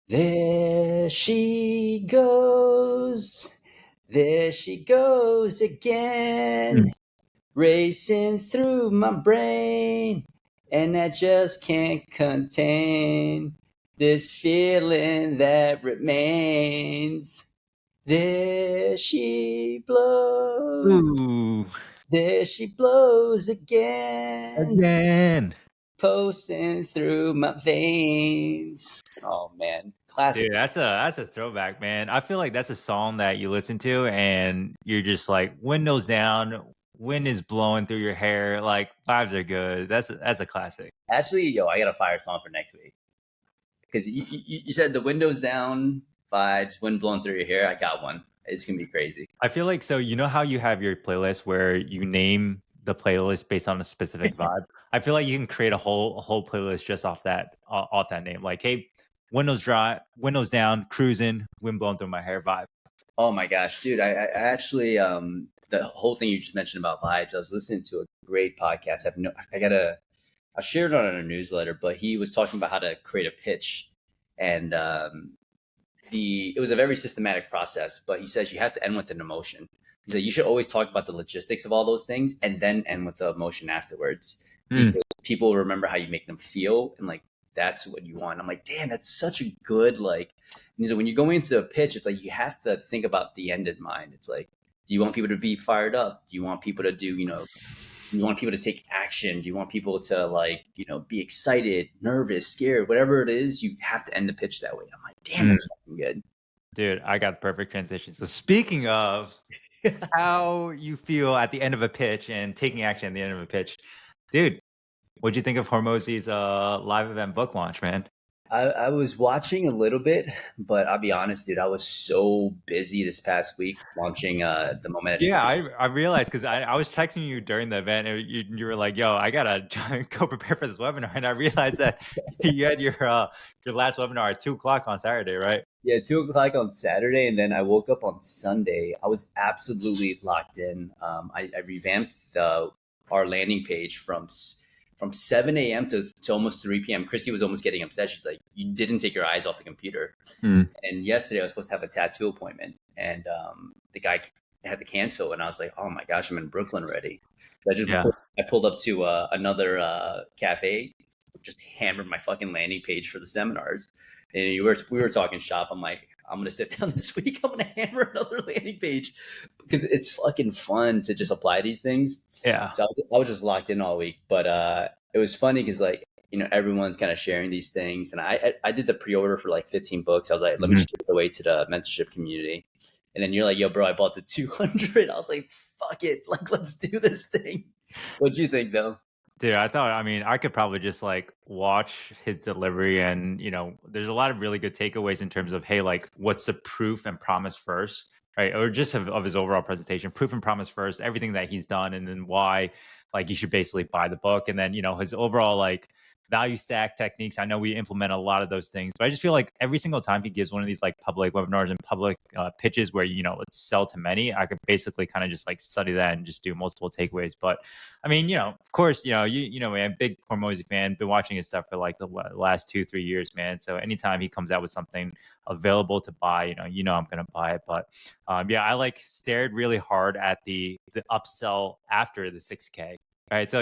There she goes. There she goes again, racing through my brain. And I just can't contain this feeling that remains. There she blows. Ooh, There she blows again, again. coursing through my veins. Oh man, classic. Dude, that's a throwback, man. I feel like that's a song that you listen to and you're just like windows down, wind is blowing through your hair, like vibes are good. That's a classic. Actually, yo, I got a fire song for next week because you said the windows down, vibes, wind blowing through your hair. I got one. It's gonna be crazy. I feel like so you know how you have your playlist where you name the playlist based on a specific vibe. I feel like you can create a whole playlist just off that name. Like, hey, windows dry, windows down, cruising, wind blowing through my hair vibe. Oh my gosh, dude! I actually the whole thing you just mentioned about vibes. I was listening to a great podcast. I shared it on a newsletter, but he was talking about how to create a pitch, and it was a very systematic process. But he says you have to end with an emotion. He said you should always talk about the logistics of all those things and then end with the emotion afterwards, because people remember how you make them feel, and like that's what you want. I'm like, damn, that's such a good like. And so when you go into a pitch, it's like you have to think about the end in mind. It's like, do you want people to be fired up? Do you want people to do, you want people to take action? Do you want people to like, be excited, nervous, scared, whatever it is? You have to end the pitch that way. I'm like, damn, that's fucking good. Dude, I got the perfect transition. So speaking of how you feel at the end of a pitch and taking action at the end of a pitch, dude, what'd you think of Hormozi's live event book launch, man? I was watching a little bit, but I'll be honest, dude, I was so busy this past week launching the Moment Yeah, Education. I realized because I was texting you during the event and you were like, yo, I gotta go prepare for this webinar. And I realized that you had your last webinar at 2 o'clock on Saturday, right? Yeah, 2 o'clock on Saturday, and then I woke up on Sunday. I was absolutely locked in. I revamped our landing page from 7 a.m. to almost 3 p.m. Christy was almost getting upset. She's like, "You didn't take your eyes off the computer." And yesterday I was supposed to have a tattoo appointment, and the guy had to cancel. And I was like, "Oh my gosh, I'm in Brooklyn already." So Yeah. I pulled up to another cafe, just hammered my fucking landing page for the seminars. And we were talking shop. I'm like, I'm gonna sit down this week. I'm gonna hammer another landing page because it's fucking fun to just apply these things. Yeah. So I was just locked in all week. But it was funny because like everyone's kind of sharing these things, and I did the pre-order for like 15 books. I was like, let me just give it away to the mentorship community. And then you're like, yo, bro, I bought the 200. I was like, fuck it, like let's do this thing. What'd you think though? Dude, I mean, I could probably just like watch his delivery and, there's a lot of really good takeaways in terms of, hey, like, what's the proof and promise first, right? Or just of his overall presentation, proof and promise first, everything that he's done, and then why, like, you should basically buy the book. And then, his overall, like, value stack techniques. I know we implement a lot of those things, but I just feel like every single time he gives one of these like public webinars and public pitches where, let's sell to many, I could basically kind of just like study that and just do multiple takeaways. But I mean, of course, man, big Hormozi fan, been watching his stuff for like the last 2-3 years, man. So anytime he comes out with something available to buy, I'm gonna buy it. But yeah, I like stared really hard at the upsell after the 6K. All right, so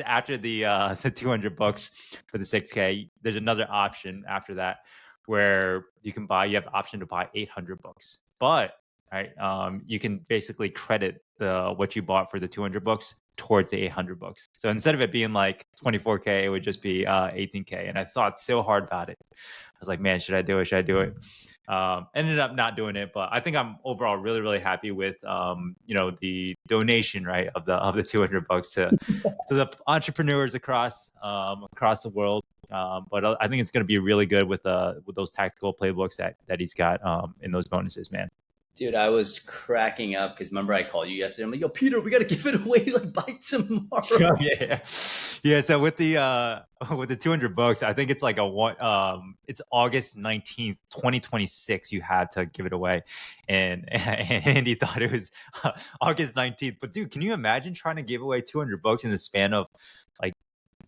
after the 200 bucks for the 6K, there's another option after that where you have the option to buy 800 bucks, but right, you can basically credit what you bought for the 200 bucks towards the 800 bucks. So instead of it being like 24K, it would just be 18K. And I thought so hard about it. I was like, man, should I do it? Should I do it? Ended up not doing it, but I think I'm overall really, really happy with the donation, right, of the 200 bucks to the entrepreneurs across the world. But I think it's going to be really good with those tactical playbooks that he's got in those bonuses, man. Dude, I was cracking up because remember I called you yesterday. I'm like, yo, Peter, we gotta give it away like by tomorrow. Yeah. So with the 200 bucks, I think it's like it's August 19th, 2026. You had to give it away, and Andy thought it was August 19th. But dude, can you imagine trying to give away 200 bucks in the span of like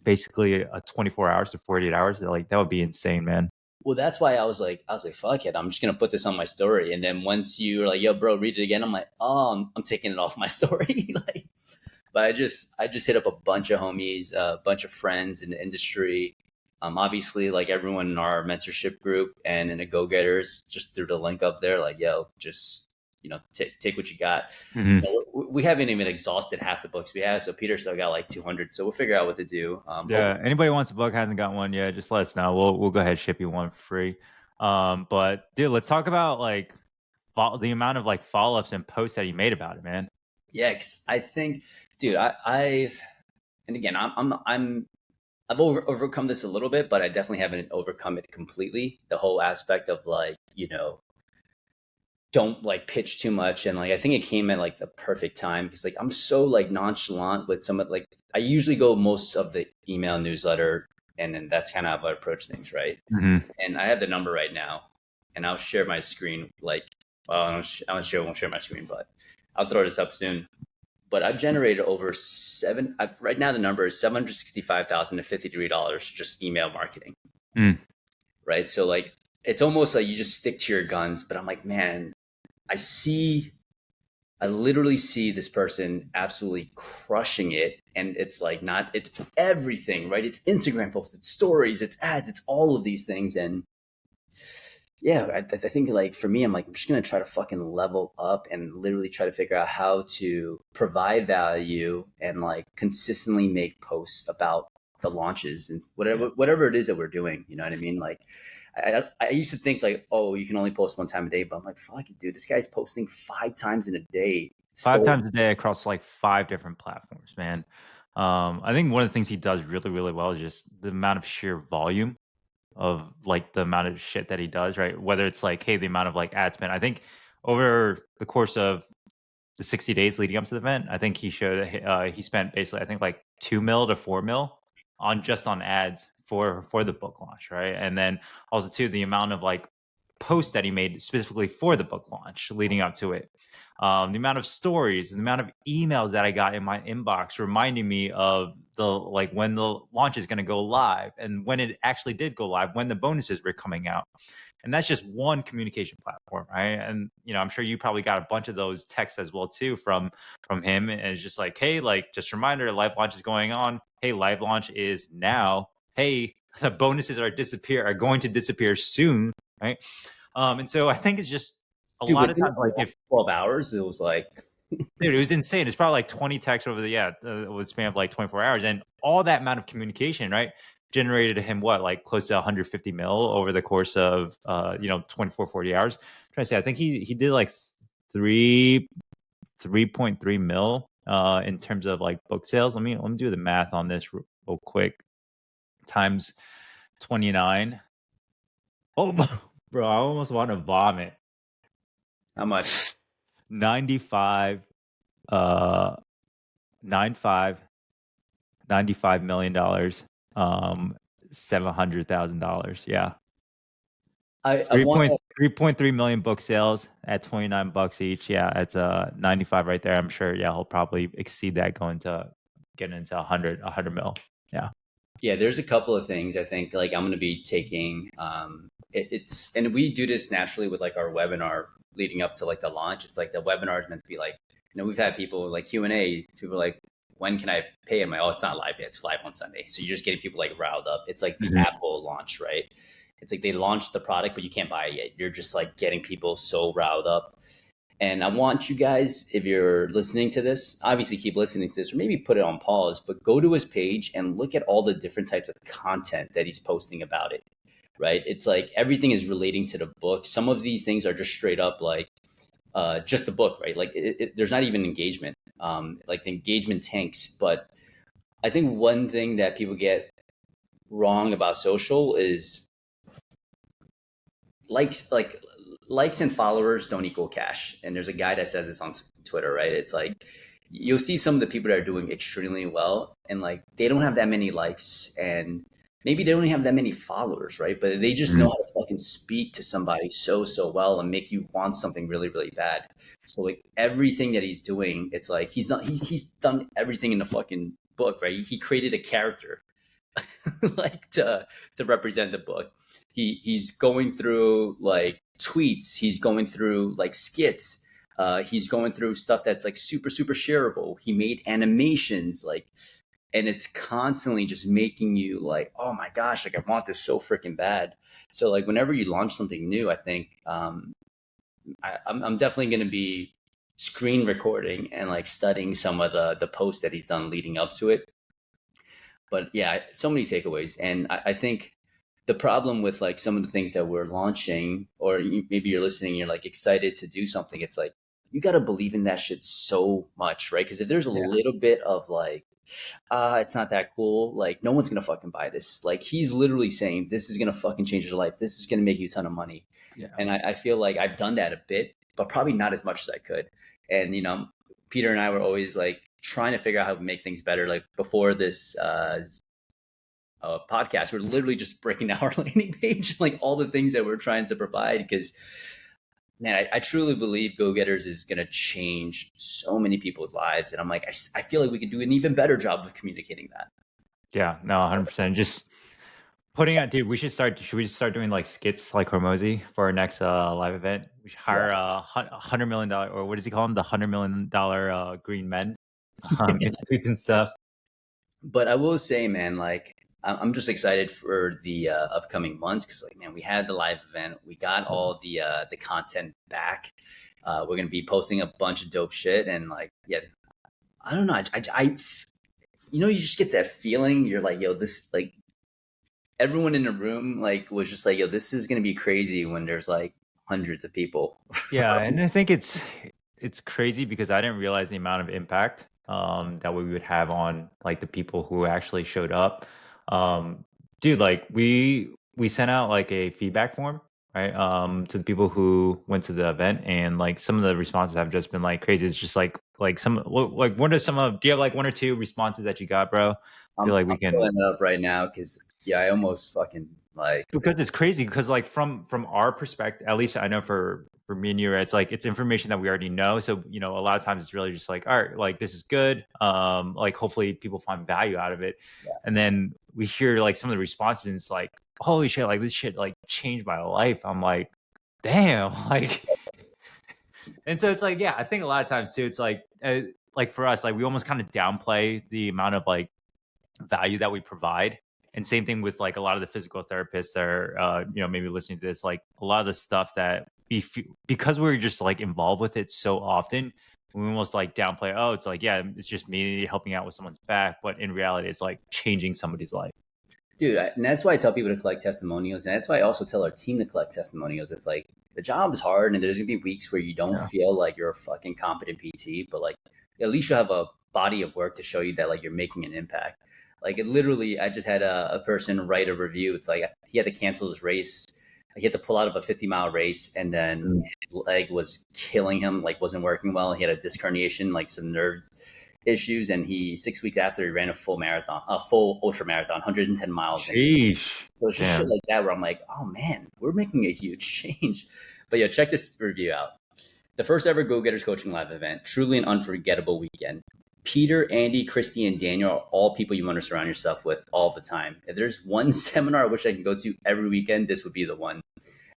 basically 24 hours to 48 hours? Like that would be insane, man. Well, that's why I was like, fuck it, I'm just gonna put this on my story. And then once you're like, yo, bro, read it again, I'm like, oh, I'm taking it off my story. Like, but I just hit up a bunch of homies, a bunch of friends in the industry. Obviously, like everyone in our mentorship group and in the Go Getters, just threw the link up there, like, yo, just take what you got. Mhm. We haven't even exhausted half the books we have, so Peter still got like 200. So we'll figure out what to do. Yeah. Anybody wants a book hasn't got one yet? Just let us know. We'll go ahead and ship you one for free. But dude, let's talk about like the amount of like follow ups and posts that you made about it, man. Yeah, 'cause I think, dude, I've and again, I've overcome this a little bit, but I definitely haven't overcome it completely. The whole aspect of like, don't like pitch too much, and like I think it came at like the perfect time because like I'm so like nonchalant with some of like I usually go most of the email newsletter, and then that's kind of how I approach things, right? Mhm. And I have the number right now, and I'll share my screen. Like, well, I won't share my screen, but I'll throw this up soon. But I've generated over right now the number is $765,053 just email marketing, Mm. right? So like it's almost like you just stick to your guns. But I'm like, man, I literally see this person absolutely crushing it. And it's like it's everything, right? It's Instagram posts, it's stories, it's ads, it's all of these things. And yeah, I think like for me, I'm like, I'm just going to try to fucking level up and literally try to figure out how to provide value and like consistently make posts about the launches and whatever it is that we're doing. You know what I mean? Like, I used to think like, oh, you can only post one time a day, but I'm like, fuck it, dude, this guy's posting 5 times in a day. Five So times a day across like 5 different platforms, man. I think one of the things he does really, really well is just the amount of sheer volume of like the amount of shit that he does, right? Whether it's like, hey, the amount of like ad spend. I think over the course of the 60 days leading up to the event, I think he showed he spent basically, I think like 2 mil to 4 mil on just on ads for the book launch, right? And then also too the amount of like posts that he made specifically for the book launch leading up to it. The amount of stories and the amount of emails that I got in my inbox reminding me of the like when the launch is going to go live and when it actually did go live, when the bonuses were coming out. And that's just one communication platform, right? And I'm sure you probably got a bunch of those texts as well too from him. And it's just like, hey, like just a reminder, live launch is going on. Hey, live launch is now. Hey, the bonuses are going to disappear soon, right? And so I think it's just a dude, lot of within times, like if 12 hours, it was like, dude, it was insane. It's probably like 20 texts over with span of like 24 hours, and all that amount of communication, right, generated him what like close to 150 mil over the course of 24 40 hours. I'm trying to say, I think he did like 3.3 mil in terms of like book sales. Let me do the math on this real quick. Times 29. Oh, bro, I almost want to vomit. how much? 95 uh 95 $95 million, $700,000. Yeah. I Three want point to, 3.3 million book sales at $29 each. Yeah, it's 95 right there. I'm sure. Yeah, he'll probably exceed that going to getting into 100 mil. Yeah. yeah, there's a couple of things I think like I'm going to be taking. And we do this naturally with like our webinar leading up to like the launch. It's like the webinar is meant to be like, we've had people like Q&A, people are like, when can I pay? I'm like, oh, it's not live yet. It's live on Sunday. So you're just getting people like riled up. It's like the Mhm. Apple launch, right? It's like they launched the product, but you can't buy it yet. You're just like getting people so riled up. And I want you guys, if you're listening to this, obviously keep listening to this, or maybe put it on pause, but go to his page and look at all the different types of content that he's posting about it, right? It's like everything is relating to the book. Some of these things are just straight up like just the book, right? Like there's not even engagement. Like the engagement tanks. But I think one thing that people get wrong about social is likes like likes and followers don't equal cash. And there's a guy that says this on Twitter, right? It's like you'll see some of the people that are doing extremely well, and like they don't have that many likes, and maybe they don't have that many followers, right? But they just know Mhm. how to fucking speak to somebody so well and make you want something really really bad. So like everything that he's doing, it's like he's done everything in the fucking book, right? He created a character like to represent the book. He's going through like tweets. He's going through like skits. He's going through stuff that's like super shareable. He made animations like, and it's constantly just making you like, oh my gosh, like I want this so freaking bad. So like whenever you launch something new, I think I'm definitely going to be screen recording and like studying some of the posts that he's done leading up to it. But yeah, so many takeaways, and I think the problem with like some of the things that we're launching, or maybe you're listening, you're like excited to do something. It's like you got to believe in that shit so much, right? Because if there's a Yeah. little bit of like, it's not that cool, like no one's gonna fucking buy this. Like he's literally saying this is gonna fucking change your life. This is gonna make you a ton of money. Yeah. And I feel like I've done that a bit, but probably not as much as I could. And Peter and I were always like trying to figure out how to make things better. Like before this podcast, we're literally just breaking down our landing page, like all the things that we're trying to provide. Because man, I truly believe Go Getters is going to change so many people's lives. And I'm like, I feel like we could do an even better job of communicating that. Yeah, no, 100%. Just putting out, dude. Should we just start doing like skits like Hormozi for our next live event? We should hire Yeah. $100 million, or what does he call them? The $100 million green men, in suits and stuff. But I will say, man, like I'm just excited for the upcoming months because, like, man, we had the live event, we got all the content back. We're gonna be posting a bunch of dope shit, and like, yeah, I don't know, you just get that feeling. You're like, yo, this like everyone in the room like was just like, yo, this is gonna be crazy when there's like hundreds of people. Yeah, and I think it's crazy because I didn't realize the amount of impact that we would have on like the people who actually showed up. Dude, like we sent out like a feedback form, right? To the people who went to the event, and like some of the responses have just been like crazy. It's just like like what are some of do you have like one or two responses that you got, bro? I feel like we I'm can, pulling it up right now because yeah, I almost fucking like because it's crazy because like from our perspective, at least I know for me and you, it's like it's information that we already know. So a lot of times it's really just like, all right, like this is good, like hopefully people find value out of it. And then we hear like some of the responses, and it's like, holy shit, like this shit like changed my life. I'm like, damn. Like, and so it's like, yeah, I think a lot of times too, it's like for us, like we almost kind of downplay the amount of like value that we provide. And same thing with like a lot of the physical therapists that are, maybe listening to this, like a lot of the stuff that because we're just like involved with it so often, we almost like downplay, oh, it's like, yeah, it's just me helping out with someone's back. But in reality, it's like changing somebody's life. dude, and that's why I tell people to collect testimonials, and that's why I also tell our team to collect testimonials. It's like the job is hard, and there's gonna be weeks where you don't Yeah. feel like you're a fucking competent PT, but like at least you have a body of work to show you that like you're making an impact. Like it literally, I just had a person write a review. It's like he had to cancel his race. He had to pull out of a 50-mile race, and then his leg was killing him. Like wasn't working well. He had a disc herniation, like some nerve issues, and he 6 weeks after he ran a full marathon, a full ultra marathon, 110 miles. And Sheesh. so it's just shit Damn. like that where I'm like, oh man, we're making a huge change. But yeah, check this review out. The first ever Go Getters Coaching Live event, truly an unforgettable weekend. Peter, Andy, Christy, and Daniel are all people you want to surround yourself with all the time. If there's one seminar I wish I could go to every weekend, this would be the one.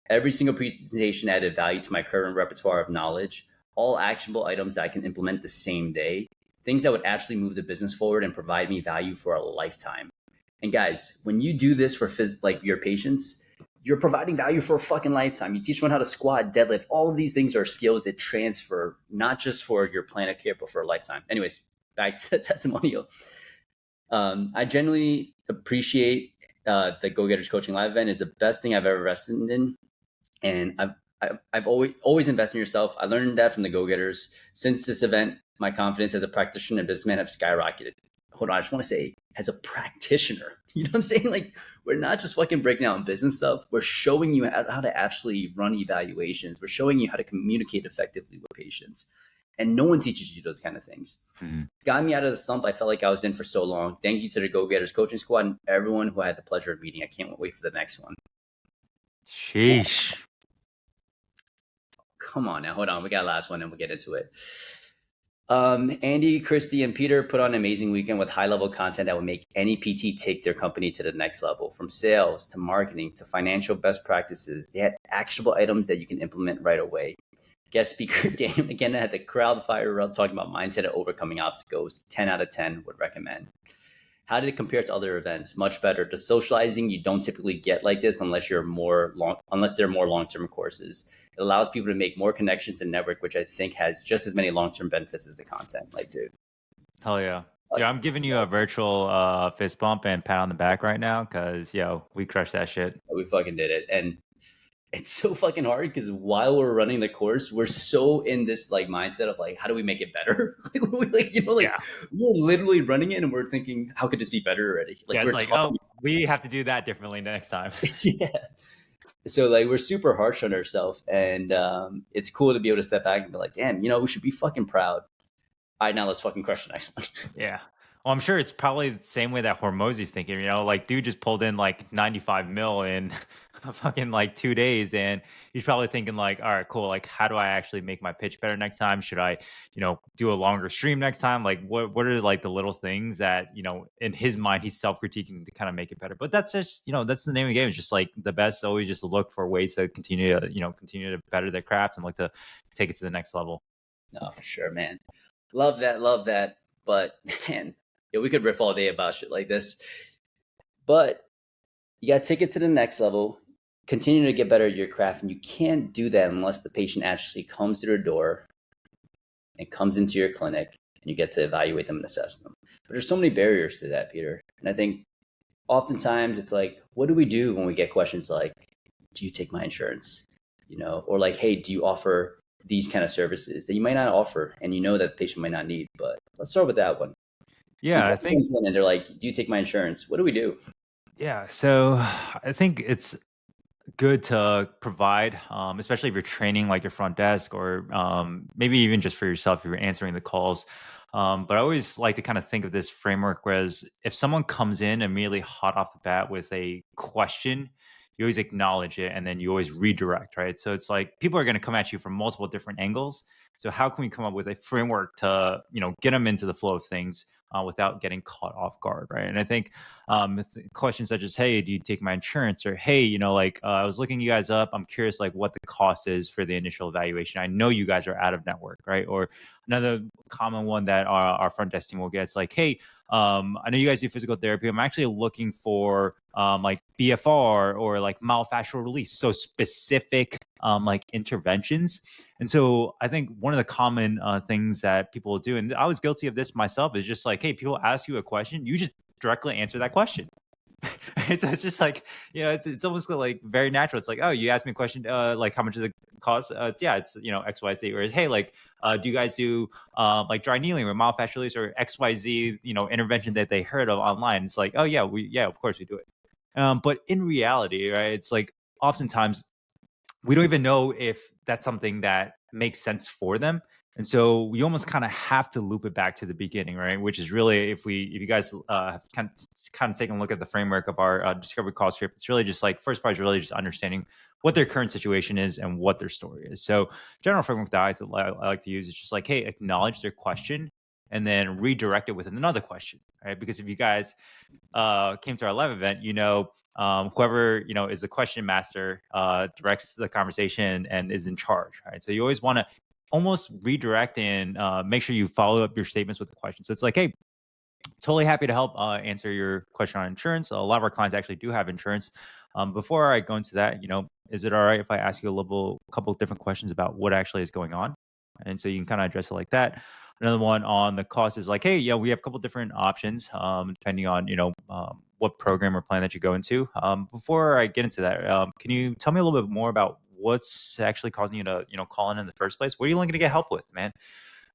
Every single presentation added value to my current repertoire of knowledge, all actionable items that I can implement the same day, things that would actually move the business forward and provide me value for a lifetime. And guys, when you do this for like your patients, you're providing value for a fucking lifetime. You teach them how to squat, deadlift. All of these things are skills that transfer not just for your plan of care, but for a lifetime. Anyways, back to the testimonial. I genuinely appreciate the Go Getters Coaching Live event. Is the best thing I've ever invested in, and I've always invested in yourself. I learned that from the Go Getters. Since this event, my confidence as a practitioner and businessman have skyrocketed. Hold on, I just want to say, as a practitioner, you know what I'm saying? Like, we're not just fucking breaking down business stuff. We're showing you how to actually run evaluations. We're showing you how to communicate effectively with patients. And no one teaches you those kind of things. Mm-hmm. Got me out of the slump I felt like I was in for so long. Thank you to the Go Getters coaching squad and everyone who I had the pleasure of meeting. I can't wait for the next one. Sheesh. Come on now, hold on. We got a last one and we'll get into it. Andy, Christy, and Peter put on an amazing weekend with high-level content that will make any PT take their company to the next level. From sales to marketing to financial best practices, they had actionable items that you can implement right away. Guest speaker Daniel McKenna had the crowd fire up talking about mindset and overcoming obstacles. 10 out of 10 would recommend. How did it compare to other events? Much better. The socializing you don't typically get like this unless they're more long-term courses. It allows people to make more connections and network, which I think has just as many long-term benefits as the content. Like, dude. Hell yeah. Dude, I'm giving you a virtual fist bump and pat on the back right now because, yo, we crushed that shit. We fucking did it. And it's so fucking hard because while we're running the course, we're so in this like mindset of like, how do we make it better? Yeah. We're literally running it and we're thinking, how could this be better already? Like, Yeah, we're it's like, oh, we have to do that differently next time. yeah. So like we're super harsh on ourselves, and it's cool to be able to step back and be like, damn, we should be fucking proud. All right, now let's fucking crush the next one. Yeah. Well, I'm sure it's probably the same way that Hormozi's thinking, like dude just pulled in like 95 mil in fucking like 2 days. And he's probably thinking like, all right, cool. Like, how do I actually make my pitch better next time? Should I, do a longer stream next time? Like what are like the little things that, in his mind, he's self-critiquing to kind of make it better. But that's just, that's the name of the game. It's just like the best always just look for ways to continue to better their craft and like to take it to the next level. No, for sure, man. Love that. But man, yeah, we could riff all day about shit like this. But you got to take it to the next level, continue to get better at your craft. And you can't do that unless the patient actually comes to their door and comes into your clinic and you get to evaluate them and assess them. But there's so many barriers to that, Peter. And I think oftentimes it's like, what do we do when we get questions like, do you take my insurance? Or like, hey, do you offer these kind of services that you might not offer and that the patient might not need? But let's start with that one. Yeah, I think. And they're like, do you take my insurance? What do we do? Yeah, so I think it's good to provide, especially if you're training like your front desk or maybe even just for yourself if you're answering the calls. But I always like to kind of think of this framework, whereas if someone comes in immediately hot off the bat with a question, you always acknowledge it and then you always redirect, right? So it's like people are going to come at you from multiple different angles. So how can we come up with a framework to, get them into the flow of things without getting caught off guard, right? And I think questions such as, hey, do you take my insurance? Or, hey, I was looking you guys up. I'm curious, like, what the cost is for the initial evaluation. I know you guys are out of network, right? Or another common one that our front desk team will get is like, hey, I know you guys do physical therapy. I'm actually looking for like BFR or like myofascial release. So specific like interventions. And so I think one of the common things that people do, and I was guilty of this myself, is just like, hey, people ask you a question, you just directly answer that question. So it's just like, it's almost like very natural. It's like, oh, you asked me a question, like how much does it cost? Yeah, it's X, Y, Z. Or hey, like, do you guys do like dry needling or myofascial release or X, Y, Z, intervention that they heard of online? It's like, oh yeah, of course we do it. But in reality, right, it's like oftentimes we don't even know if that's something that makes sense for them. And so we almost kind of have to loop it back to the beginning, right? Which is really, if you guys have kind of taken a look at the framework of our discovery call script, it's really just like first part is really just understanding what their current situation is and what their story is. So general framework that I like to use is just like, hey, acknowledge their question and then redirect it with another question, right? Because if you guys came to our live event, whoever is the question master directs the conversation and is in charge, right? So you always want to almost redirect and make sure you follow up your statements with the question. So it's like, hey, totally happy to help answer your question on insurance. A lot of our clients actually do have insurance. Before I go into that, is it all right if I ask you a couple of different questions about what actually is going on? And so you can kind of address it like that. Another one on the cost is like, hey, we have a couple different options depending on, what program or plan that you go into. Before I get into that, can you tell me a little bit more about what's actually causing you to, call in the first place? What are you looking to get help with, man?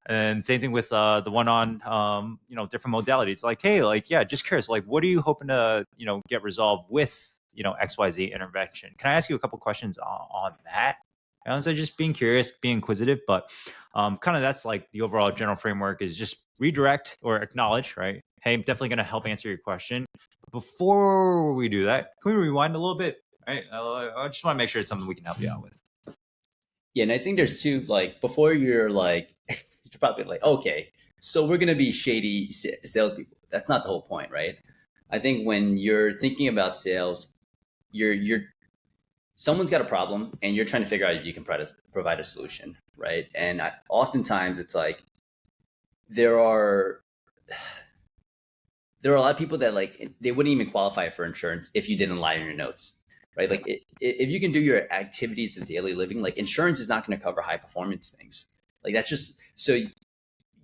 And same thing with the one on, different modalities. Like, hey, like, yeah, just curious, like, what are you hoping to, get resolved with, XYZ intervention? Can I ask you a couple questions on that? And so just being curious, being inquisitive, but kind of that's like the overall general framework is just redirect or acknowledge, right? Hey, I'm definitely going to help answer your question. Before we do that, can we rewind a little bit? Right? I just want to make sure it's something we can help you out with. Yeah, and I think there's two, like, before you're like You're probably like, okay, so we're gonna be shady salespeople. That's not the whole point, right? I think when you're thinking about sales, you're someone's got a problem and you're trying to figure out if you can provide a solution, right? And oftentimes it's like there are there are a lot of people that like they wouldn't even qualify for insurance if you didn't lie in your notes, right? Like if you can do your activities to daily living, like insurance is not going to cover high performance things. Like that's just so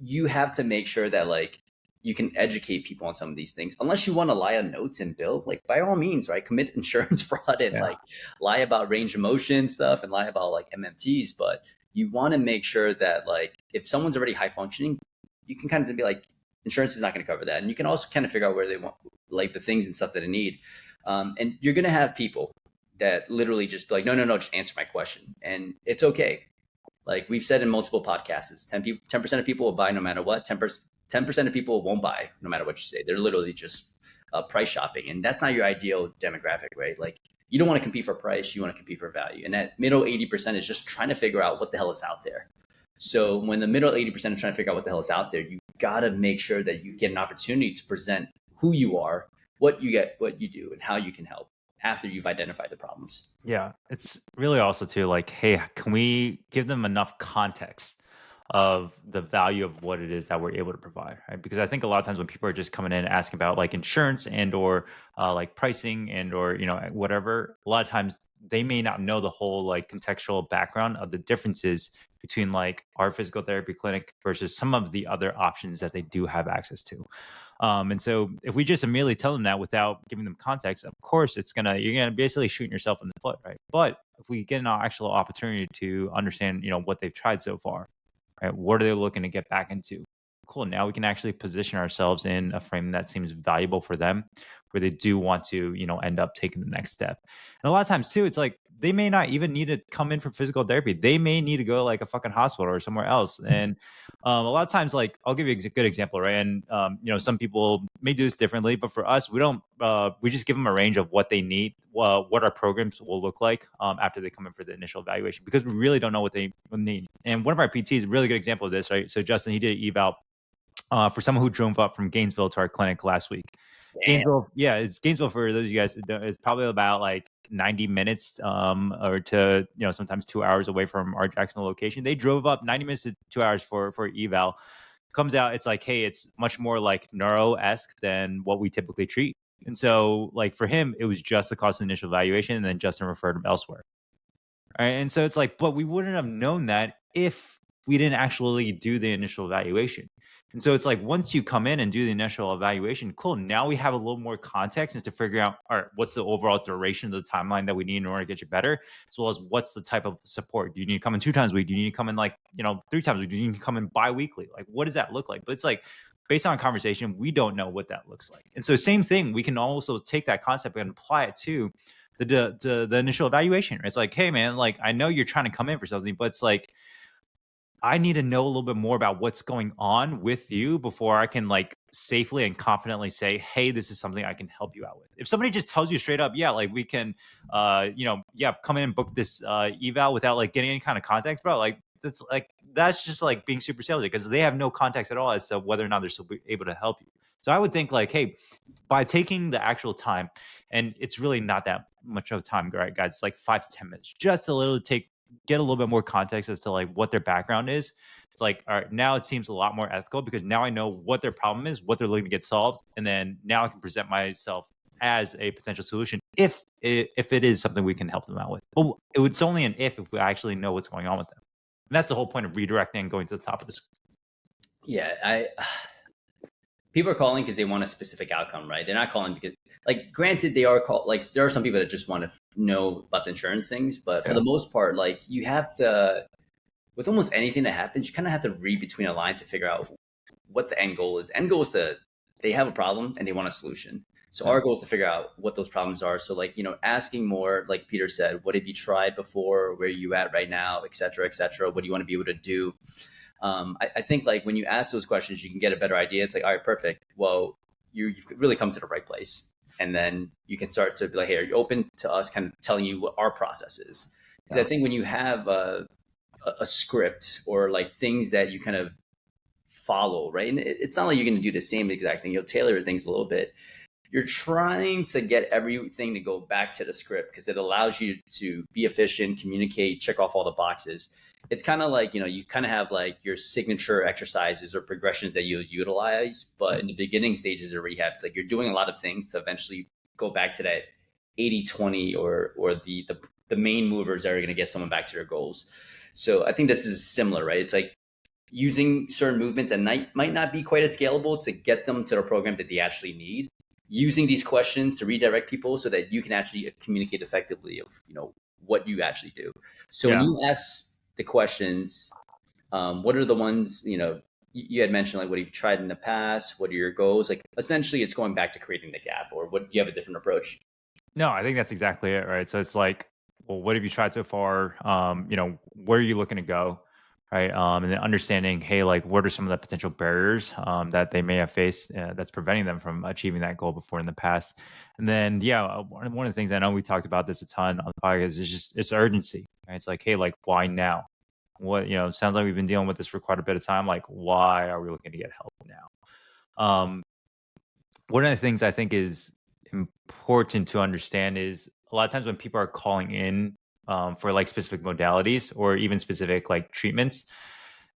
you have to make sure that like you can educate people on some of these things. Unless you want to lie on notes and bill, like by all means, right? Commit insurance fraud and like lie about range of motion stuff and lie about like MMTs. But you want to make sure that like if someone's already high functioning, you can kind of be like, insurance is not going to cover that. And you can also kind of figure out where they want like the things and stuff that they need. And you're going to have people that literally just be like, no, just answer my question. And it's okay. Like we've said in multiple podcasts, 10% of people will buy no matter what. 10% of people won't buy no matter what you say. They're literally just price shopping. And that's not your ideal demographic, right? Like you don't want to compete for price. You want to compete for value. And that middle 80% is just trying to figure out what the hell is out there. So when the middle 80% is trying to figure out what the hell is out there, you got to make sure that you get an opportunity to present who you are, what you do, and how you can help after you've identified the problems. Yeah, it's really also too like, hey, can we give them enough context of the value of what it is that we're able to provide, right? Because I think a lot of times when people are just coming in asking about like insurance and or like pricing and or whatever, a lot of times they may not know the whole like contextual background of the differences between like our physical therapy clinic versus some of the other options that they do have access to. And so if we just immediately tell them that without giving them context, of course you're gonna basically shooting yourself in the foot, right? But if we get an actual opportunity to understand, what they've tried so far, right? What are they looking to get back into? Cool. Now we can actually position ourselves in a frame that seems valuable for them, where they do want to, end up taking the next step. And a lot of times too, it's like they may not even need to come in for physical therapy. They may need to go to like a fucking hospital or somewhere else. And a lot of times, like I'll give you a good example, right? And some people may do this differently, but for us, we don't. We just give them a range of what they need, what our programs will look like after they come in for the initial evaluation, because we really don't know what they need. And one of our PTs is a really good example of this, right? So Justin, he did an eval for someone who drove up from Gainesville to our clinic last week. Damn. Gainesville for those of you guys who don't, is probably about like 90 minutes or to sometimes 2 hours away from our Jacksonville location. They drove up 90 minutes to 2 hours for eval. Comes out, it's like, hey, it's much more like neuro-esque than what we typically treat. And so like for him, it was just the cost of initial evaluation, and then Justin referred him elsewhere. All right. And so it's like, but we wouldn't have known that if we didn't actually do the initial evaluation. And so it's like, once you come in and do the initial evaluation, cool. Now we have a little more context and to figure out, all right, what's the overall duration of the timeline that we need in order to get you better, as well as what's the type of support. Do you need to come in 2 times a week? Do you need to come in like, 3 times a week? Do you need to come in bi-weekly? Like, what does that look like? But it's like, based on conversation, we don't know what that looks like. And so same thing, we can also take that concept and apply it to the initial evaluation. It's like, hey man, like I know you're trying to come in for something, but it's like I need to know a little bit more about what's going on with you before I can like safely and confidently say, hey, this is something I can help you out with. If somebody just tells you straight up, yeah, like we can come in and book this eval without like getting any kind of context, bro, like that's just like being super salesy, because they have no context at all as to whether or not they're able to help you. So I would think like, hey, by taking the actual time, and it's really not that much of time, right, guys? It's like 5 to 10 minutes, just get a little bit more context as to like what their background is. It's like, all right, now it seems a lot more ethical because now I know what their problem is, what they're looking to get solved, and then now I can present myself as a potential solution if it is something we can help them out with. But it's only an if we actually know what's going on with them. And that's the whole point of redirecting and going to the top of this. Yeah, people are calling because they want a specific outcome, right? They're not calling because, like, granted, they are like there are some people that just want to know about the insurance things, but for the most part, like you have to, with almost anything that happens, you kind of have to read between the lines to figure out what the end goal is. The end goal is they have a problem and they want a solution. So our goal is to figure out what those problems are. So like, asking more, like Peter said, what have you tried before? Where are you at right now? Et cetera, et cetera. What do you want to be able to do? I think like when you ask those questions, you can get a better idea. It's like, all right, perfect. Well, you've really come to the right place. And then you can start to be like, hey, are you open to us kind of telling you what our process is? Because I think when you have a script or like things that you kind of follow, right? And it's not like you're going to do the same exact thing. You'll tailor things a little bit. You're trying to get everything to go back to the script because it allows you to be efficient, communicate, check off all the boxes. It's kind of like, you kind of have like your signature exercises or progressions that you utilize, but in the beginning stages of rehab, it's like you're doing a lot of things to eventually go back to that 80-20 or the main movers that are going to get someone back to their goals. So I think this is similar, right? It's like using certain movements that might not be quite as scalable to get them to the program that they actually need, using these questions to redirect people so that you can actually communicate effectively of what you actually do. So when Yeah. you ask the questions, what are the ones you had mentioned, like what have you tried in the past, what are your goals, like essentially it's going back to creating the gap, or what do you have a different approach? No, I think that's exactly it, right? So it's like, well, what have you tried so far? Where are you looking to go? Right. And then understanding, hey, like, what are some of the potential barriers that they may have faced that's preventing them from achieving that goal before in the past? And then, yeah, one of the things I know we talked about this a ton on the podcast is just it's urgency. Right? It's like, hey, like, why now? What, sounds like we've been dealing with this for quite a bit of time. Like, why are we looking to get help now? One of the things I think is important to understand is a lot of times when people are calling in for like specific modalities or even specific like treatments,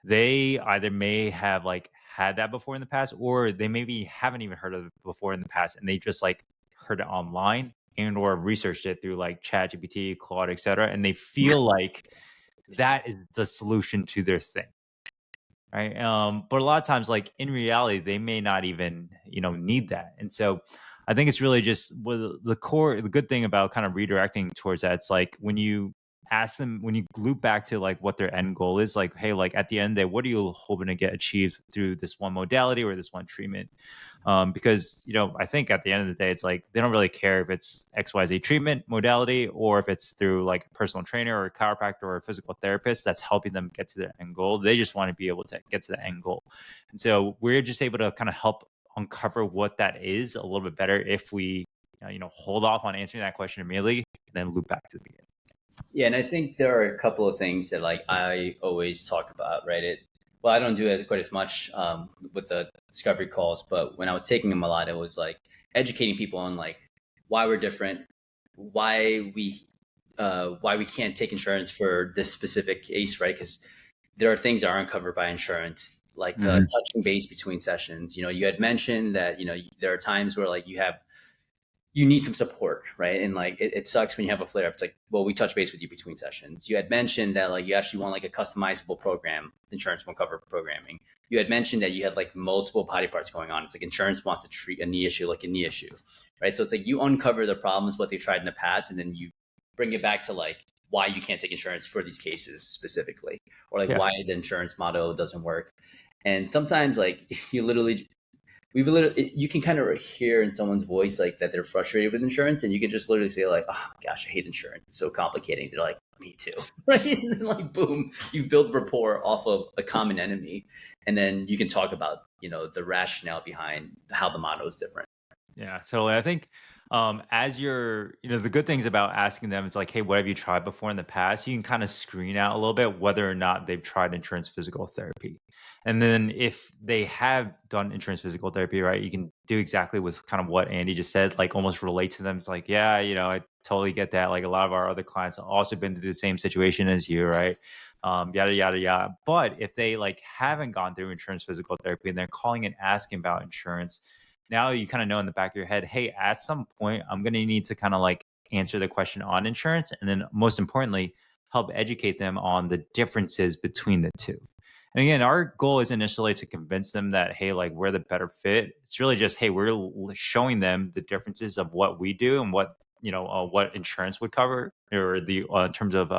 they either may have like had that before in the past, or they maybe haven't even heard of it before in the past, and they just like heard it online and or researched it through like Chat GPT, Claude, etc., and they feel like that is the solution to their thing, right? But a lot of times, like in reality, they may not even need that, and so I think it's really just the core. The good thing about kind of redirecting towards that, it's like when you ask them, when you loop back to like what their end goal is, like, hey, like at the end of the day, what are you hoping to get achieved through this one modality or this one treatment? Because I think at the end of the day, it's like they don't really care if it's XYZ treatment modality or if it's through like a personal trainer or a chiropractor or a physical therapist that's helping them get to their end goal. They just want to be able to get to the end goal, and so we're just able to kind of help uncover what that is a little bit better if we hold off on answering that question immediately and then loop back to the beginning. Yeah, and I think there are a couple of things that like I always talk about, right? Well, I don't do it quite as much with the discovery calls, but when I was taking them a lot, it was like educating people on like why we're different, why we can't take insurance for this specific case, right? Because there are things that aren't covered by insurance, like the Mhm. touching base between sessions. You had mentioned that there are times where like you need some support, right? And like it sucks when you have a flare up. It's like, well, we touch base with you between sessions. You had mentioned that like you actually want like a customizable program. Insurance won't cover programming. You had mentioned that you had like multiple body parts going on. It's like insurance wants to treat a knee issue like a knee issue, right? So it's like you uncover the problems, what they've tried in the past, and then you bring it back to like why you can't take insurance for these cases specifically, or like Yeah. why the insurance model doesn't work. And sometimes like you can kind of hear in someone's voice like that they're frustrated with insurance, and you can just literally say like, oh my gosh, I hate insurance, it's so complicating. They're like, me too. Right? And then like boom, you've built rapport off of a common enemy, and then you can talk about the rationale behind how the motto is different. Yeah, totally. I think as you're, the good things about asking them is like, hey, what have you tried before in the past? You can kind of screen out a little bit whether or not they've tried insurance physical therapy. And then if they have done insurance physical therapy, right, you can do exactly with kind of what Andy just said, like almost relate to them. It's like, yeah, I totally get that. Like a lot of our other clients have also been through the same situation as you, right? Yada yada yada. But if they like haven't gone through insurance physical therapy and they're calling and asking about insurance, now you kind of know in the back of your head, hey, at some point, I'm going to need to kind of like answer the question on insurance. And then most importantly, help educate them on the differences between the two. And again, our goal isn't initially to convince them that, hey, like we're the better fit. It's really just, hey, we're showing them the differences of what we do and what insurance would cover or the in terms of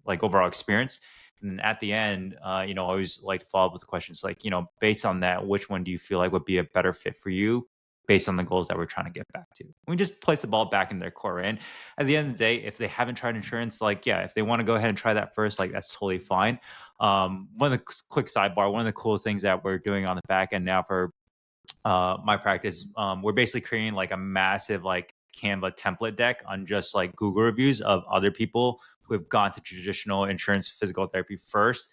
like overall experience. And at the end, I always like to follow up with the questions like, based on that, which one do you feel like would be a better fit for you based on the goals that we're trying to get back to? We just place the ball back in their core. And at the end of the day, if they haven't tried insurance, like, yeah, if they want to go ahead and try that first, like that's totally fine. One of the quick sidebar, one of the cool things that we're doing on the back end now for my practice, we're basically creating like a massive like Canva template deck on just like Google reviews of other people who have gone to traditional insurance physical therapy first,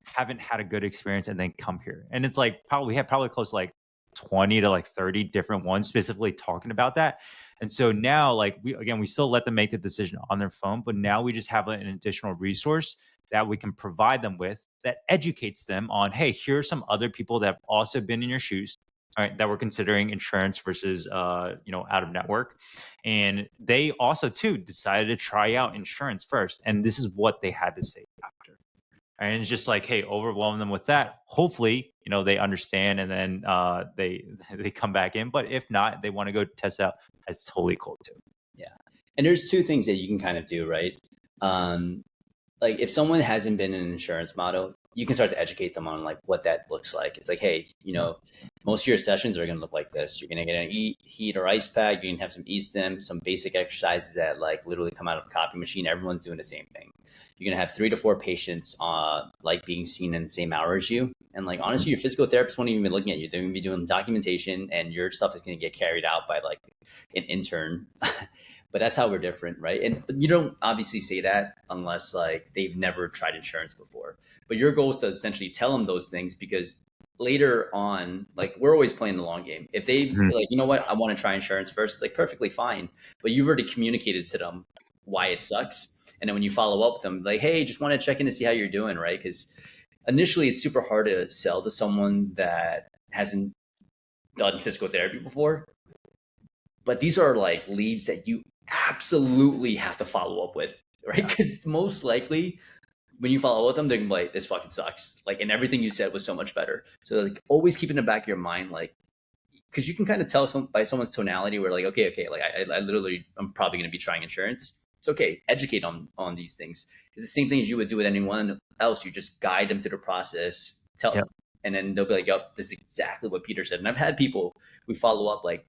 haven't had a good experience and then come here. And it's like we have probably close to like 20 to like 30 different ones specifically talking about that. And so now, like, we still let them make the decision on their phone, but now we just have an additional resource that we can provide them with that educates them on, hey, here are some other people that have also been in your shoes, all right, that were considering insurance versus out of network. And they also too decided to try out insurance first. And this is what they had to say after. And it's just like, hey, overwhelm them with that. Hopefully, they understand and then they they come back in. But if not, they want to go test out. That's totally cool too. Yeah. And there's two things that you can kind of do, right? Um, like if someone hasn't been in an insurance model, you can start to educate them on like what that looks like. It's like, hey, most of your sessions are going to look like this. You're going to get an heat or ice pack. You're going to have some e-stim, some basic exercises that like literally come out of a copy machine. Everyone's doing the same thing. You're going to have 3 to 4 patients like being seen in the same hour as you. And like, honestly, your physical therapist won't even be looking at you. They're going to be doing documentation and your stuff is going to get carried out by like an intern. But that's how we're different, right? And you don't obviously say that unless like they've never tried insurance before. But your goal is to essentially tell them those things because later on, like we're always playing the long game. If they like, you know what, I want to try insurance first, it's like perfectly fine. But you've already communicated to them why it sucks. And then when you follow up with them, like, hey, just want to check in to see how you're doing, right? Because initially it's super hard to sell to someone that hasn't done physical therapy before. But these are like leads that you absolutely have to follow up with, right? Because most likely when you follow up with them, they're gonna be like, this fucking sucks. Like, and everything you said was so much better. So like always keep in the back of your mind, like, because you can kind of tell by someone's tonality where like, okay, like I literally, I'm probably going to be trying insurance. It's okay. Educate on these things. It's the same thing as you would do with anyone else. You just guide them through the process, tell them, and then they'll be like, yep, this is exactly what Peter said. And I've had people who follow up like,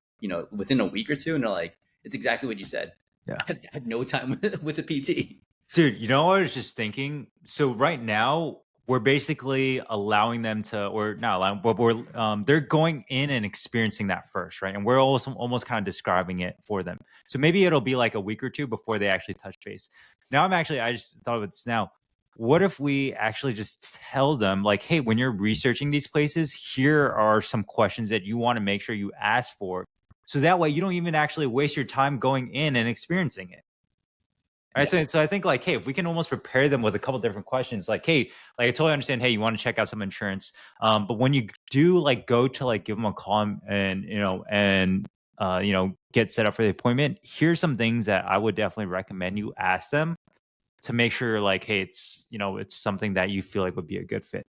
within a week or two, and they're like, it's exactly what you said. Yeah. I had no time with the PT. Dude, I was just thinking. So right now, we're basically allowing them to, or not allowing, but they're going in and experiencing that first, right? And we're also almost kind of describing it for them. So maybe it'll be like a week or two before they actually touch base. Now I just thought of this now. What if we actually just tell them like, hey, when you're researching these places, here are some questions that you want to make sure you ask for. So that way you don't even actually waste your time going in and experiencing it. Right. Yeah. So I think like, hey, if we can almost prepare them with a couple different questions, like, hey, like I totally understand, hey, you want to check out some insurance. But when you do like go to like give them a call and get set up for the appointment, here's some things that I would definitely recommend you ask them to make sure like, hey, it's something that you feel like would be a good fit.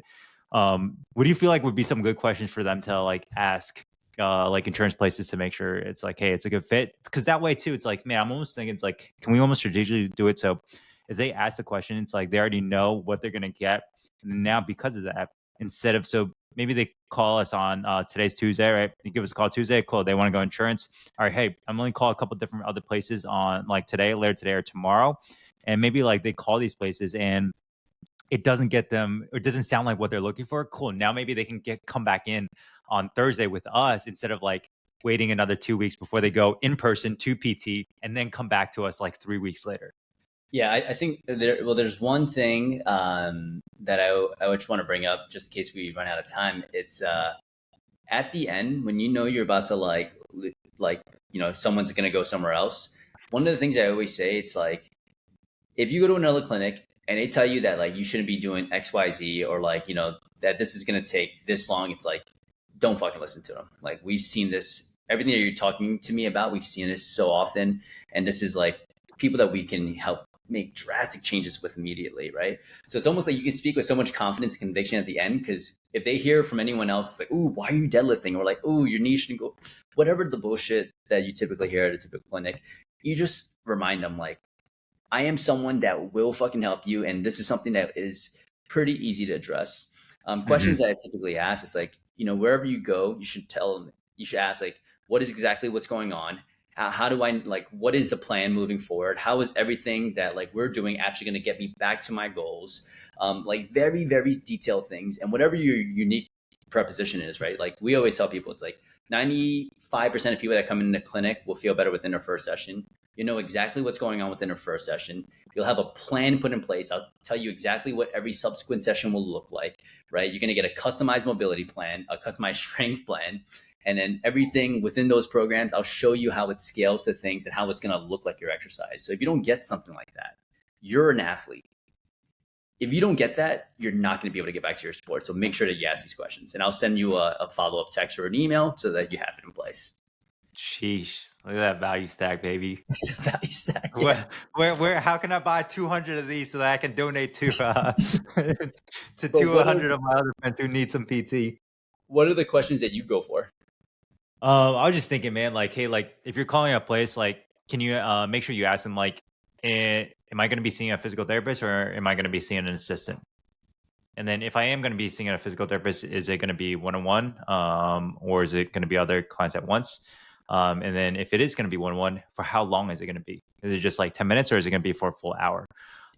What do you feel like would be some good questions for them to like ask like insurance places to make sure it's like, hey, it's a good fit? Because that way too, it's like, man, I'm almost thinking it's like, can we almost strategically do it so if they ask the question, it's like they already know what they're gonna get, and then now because of that, instead of so maybe they call us on today's Tuesday, right? They give us a call Tuesday, cool. They want to go insurance. All right, hey, I'm only call a couple different other places on like later today or tomorrow, and maybe like they call these places and it doesn't get them, or it doesn't sound like what they're looking for. Cool. Now maybe they can come back in on Thursday with us instead of like waiting another 2 weeks before they go in person to PT and then come back to us like 3 weeks later. Yeah, I think there's one thing that I just want to bring up just in case we run out of time. It's at the end when you're about to like someone's gonna go somewhere else. One of the things I always say, it's like if you go to another clinic and they tell you that like you shouldn't be doing XYZ or like that this is gonna take this long, it's like don't fucking listen to them. Like we've seen this, everything that you're talking to me about, we've seen this so often, and this is like people that we can help make drastic changes with immediately, right? So it's almost like you can speak with so much confidence and conviction at the end, because if they hear from anyone else, it's like, ooh, why are you deadlifting? Or like, ooh, your knee shouldn't go, whatever the bullshit that you typically hear at a typical clinic, you just remind them like, I am someone that will fucking help you, and this is something that is pretty easy to address. Questions that I typically ask is like, wherever you go, you should ask like, what is exactly what's going on? How do I like, what is the plan moving forward? How is everything that like we're doing actually going to get me back to my goals? Like very, very detailed things, and whatever your unique proposition is, right? Like we always tell people, it's like 95% of people that come in the clinic will feel better within their first session. You know exactly what's going on within their first session. You'll have a plan put in place. I'll tell you exactly what every subsequent session will look like, right? You're going to get a customized mobility plan, a customized strength plan, and then everything within those programs, I'll show you how it scales to things and how it's going to look like your exercise. So if you don't get something like that, you're an athlete. If you don't get that, you're not going to be able to get back to your sport. So make sure that you ask these questions, and I'll send you a follow-up text or an email so that you have it in place. Sheesh. Look at that value stack, baby. Value stack. Yeah. Where, how can I buy 200 of these so that I can donate to to But 200 of my other friends who need some PT? what are the questions that you go for? I was just thinking, man, like, hey, like, if you're calling a place, like, can you make sure you ask them, like, am I going to be seeing a physical therapist or am I going to be seeing an assistant? And then if I am going to be seeing a physical therapist, is it going to be one-on-one, or is it going to be other clients at once? And then if it is going to be one-on-one, for how long is it going to be? Is it just like 10 minutes or is it going to be for a full hour?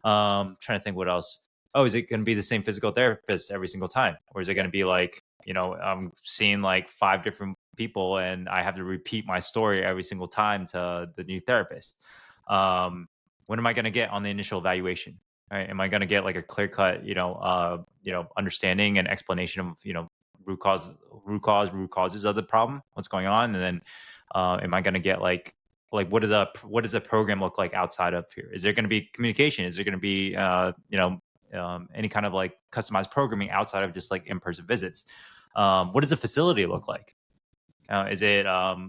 Trying to think what else. Oh, is it going to be the same physical therapist every single time? Or is it going to be like, I'm seeing like 5 different people and I have to repeat my story every single time to the new therapist? What am I going to get on the initial evaluation? Right? Am I going to get like a clear cut, understanding and explanation of, root causes of the problem, what's going on? And then, am I going to get like what does the program look like outside of here? Is there going to be communication? Is there going to be, any kind of like customized programming outside of just like in-person visits? What does the facility look like? Is it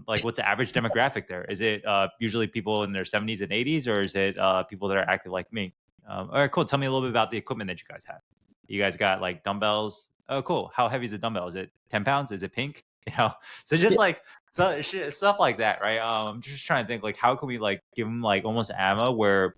like what's the average demographic there? Is it usually people in their 70s and 80s, or is it people that are active like me? All right, cool. Tell me a little bit about the equipment that you guys have. You guys got like dumbbells. Oh, cool. How heavy is a dumbbell? Is it 10 pounds? Is it pink? So just like stuff like that, right? I'm just trying to think like how can we like give them like almost ammo where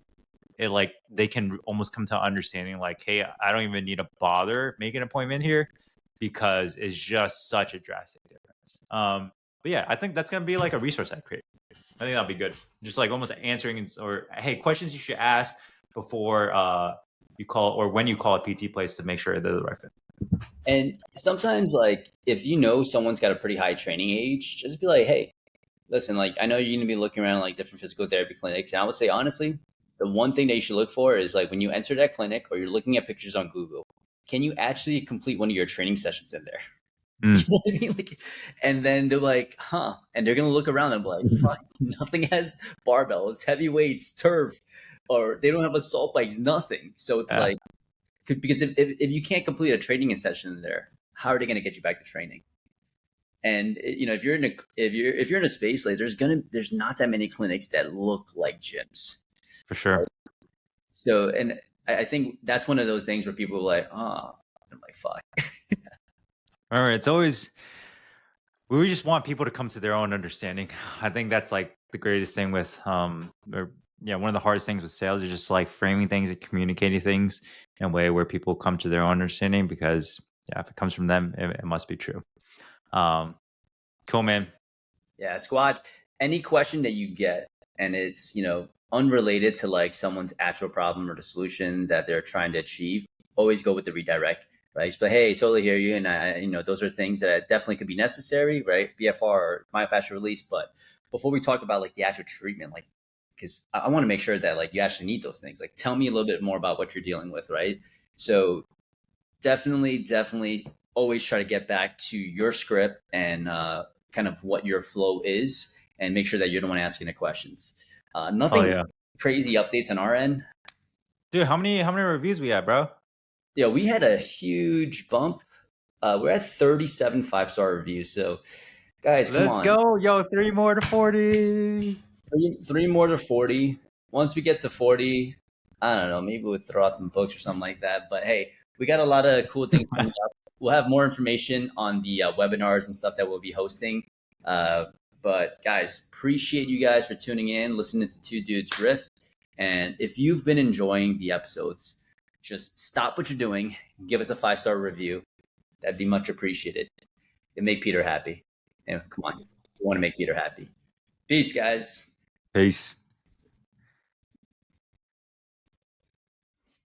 it like they can almost come to understanding like, hey, I don't even need to bother making an appointment here because it's just such a drastic difference. But yeah, I think that's gonna be like a resource I create. I think that'll be good. Just like almost answering or hey, questions you should ask before you call or when you call a PT place to make sure they're the right fit. And sometimes, like, if you know someone's got a pretty high training age, just be like, hey, listen, like, I know you're going to be looking around like different physical therapy clinics. And I would say, honestly, the one thing that you should look for is like when you enter that clinic or you're looking at pictures on Google, can you actually complete one of your training sessions in there? You know what I mean? Like, and then they're like, huh. And they're going to look around and be like, fuck, nothing has barbells, heavy weights, turf, or they don't have assault bikes, nothing. So it's like, because if you can't complete a training session in there, how are they going to get you back to training? And if you're in a space like there's not that many clinics that look like gyms, for sure. Right? So, and I think that's one of those things where people are like, oh, I'm like, fuck. All right, it's always we just want people to come to their own understanding. I think that's like the greatest thing with one of the hardest things with sales is just like framing things and communicating things in a way where people come to their own understanding because if it comes from them, it must be true. Cool, man. Yeah, squad. Any question that you get and it's unrelated to like someone's actual problem or the solution that they're trying to achieve, always go with the redirect. Right. But hey, totally hear you. And those are things that definitely could be necessary, right? BFR or myofascial release. But before we talk about like the actual treatment, like, because I want to make sure that like you actually need those things. Like, tell me a little bit more about what you're dealing with, right? So definitely always try to get back to your script and kind of what your flow is and make sure that you're the one asking the questions. Nothing crazy updates on our end. Dude, how many reviews we had, bro? Yeah, we had a huge bump. We're at 37 5-star reviews. So, guys, come on. Let's go. Yo, 3 more to 40. 3 more to 40. Once we get to 40, I don't know, maybe we'll throw out some books or something like that. But hey, we got a lot of cool things coming up. We'll have more information on the webinars and stuff that we'll be hosting. But guys, appreciate you guys for tuning in, listening to Two Dudes Riff. And if you've been enjoying the episodes, just stop what you're doing, give us a 5-star review. That'd be much appreciated. It make Peter happy. And come on, we want to make Peter happy. Peace, guys. Peace.